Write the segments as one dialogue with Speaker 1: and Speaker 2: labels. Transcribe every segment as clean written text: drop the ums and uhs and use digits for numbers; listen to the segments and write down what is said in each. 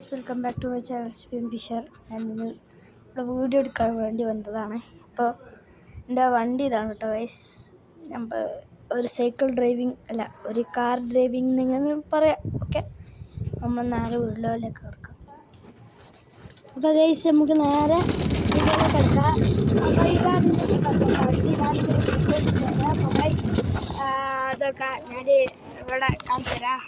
Speaker 1: Welcome back to my channel spin fisher. ഞാൻ ഇന്ന് ഇവിടെ വീഡിയോ എടുക്കാൻ വേണ്ടി വന്നതാണ്. അപ്പോൾ എൻ്റെ വണ്ടി ഇതാണ് കേട്ടോ ഗൈസ്. നമ്മൾ ഒരു സൈക്കിൾ ഡ്രൈവിംഗ് അല്ല ഒരു കാർ ഡ്രൈവിംഗ് എന്നിങ്ങനെ പറയാം. ഓക്കെ, നമ്മൾ നേരെ വീട്ടിലേക്ക് കിടക്കാം. അപ്പോൾ ഗൈസ് നമുക്ക് നേരെ വീട്ടിലേക്ക് കിടക്കാം. അപ്പോൾ ഇതാണ് അപ്പോൾ ഗൈസ് അതൊക്കെ ഞാൻ ഇവിടെ കാണിച്ചുതരാം.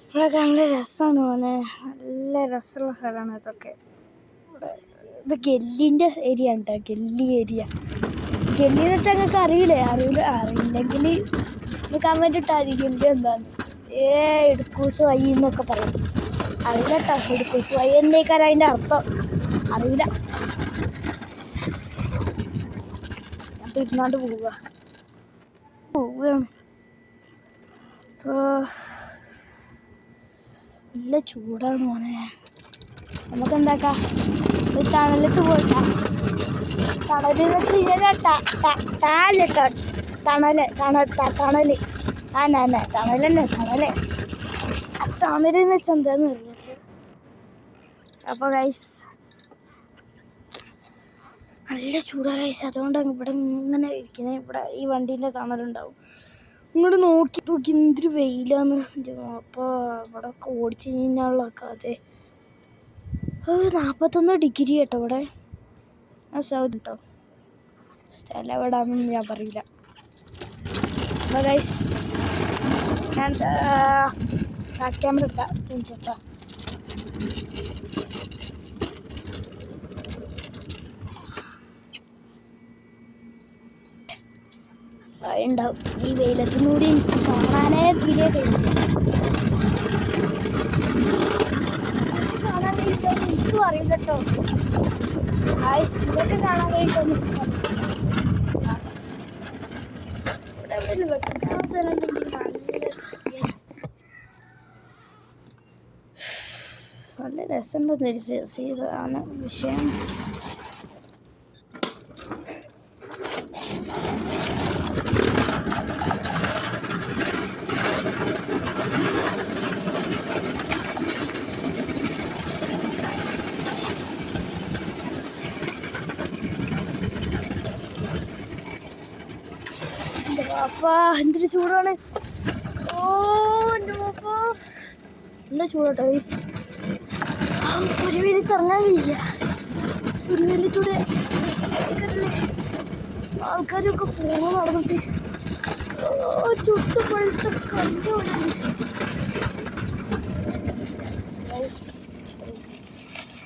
Speaker 1: ഇവിടെ നല്ല രസമാണ് മോനെ, നല്ല രസമുള്ള സ്ഥലമാണ് ഇതൊക്കെ. ഇവിടെ ഇത് ഗല്ലിൻ്റെ ഏരിയ ആണ് കേട്ടോ, ഗല്ലി ഏരിയ. ഗല്ലി എന്ന് വെച്ചാൽ നിങ്ങൾക്ക് അറിയില്ലെങ്കിൽ കമൻറ്റ് ഇട്ടാൽ മതി ഗല്ലി എന്താന്ന്. ഇടുക്കൂസ് വൈ എന്നൊക്കെ പറയും. അറിയില്ല കേട്ടോ, ഇടുക്കൂസ് വൈ എന്നേക്കാരം അതിൻ്റെ അർത്ഥം അറിയില്ല. അപ്പോൾ ഇരുന്നാണ്ട് പോവുകയാണ്. അപ്പോൾ നല്ല ചൂടാണ് മോനെ. നമുക്ക് എന്താക്കാം, ഒരു തണലത്ത് പോയിട്ടാ. തണലെന്ന് വെച്ച് കഴിഞ്ഞാൽ ടാലിട്ടോ തണല് തണല് തണലല്ലേ. ആ തണലെന്ന് വെച്ചാൽ എന്താന്ന് അറിയാം. അപ്പോൾ ഗൈസ് നല്ല ചൂടാണ് ഗൈസ്. അതുകൊണ്ടാണ് ഇവിടെ ഇങ്ങനെ ഇരിക്കുന്നത്. ഇവിടെ ഈ വണ്ടീൻ്റെ തണലുണ്ടാവും. ഇങ്ങോട്ട് നോക്കി എന്തൊരു വെയിലാന്ന്. അപ്പോൾ ഇവിടെ ഓടിച്ചു കഴിഞ്ഞാലുള്ള കഥ 41 ഡിഗ്രി കേട്ടോ ഇവിടെ. ആ സൗദ് കേട്ടോ, സ്ഥലം എവിടാന്നൊന്നും ഞാൻ പറയില്ല. അപ്പോൾ ഗൈസ് ഞാൻ ബാക്ക് ക്യാമറ ഇട്ടാ ഉണ്ടാവും. ഈ വെയിലത്തിനൂടി എനിക്ക് കാണാനേ തീരെ കഴിയില്ല. കാണാൻ കഴിയില്ല എനിക്കും അറിയില്ല കേട്ടോ. ഇതൊക്കെ കാണാൻ കഴിയില്ലെന്ന് ഇവിടെ വെക്കാൻ സ്ഥലം ഉണ്ടെങ്കിൽ നല്ല രസമുണ്ടെന്ന് ഇതാണ് വിഷയം. അപ്പാ എന്തൊരു ചൂടാണ്. എന്താ ചൂടാട്ടോ ഗൈസ്. ഒരു വെയിലത്ത് ഇറങ്ങാൻ കഴിയില്ല. ഒരു വെയിലത്തൂടെ ആൾക്കാരൊക്കെ പോകുന്ന നടന്നിട്ട് ചുട്ടുപഴുത്ത കല്ല്.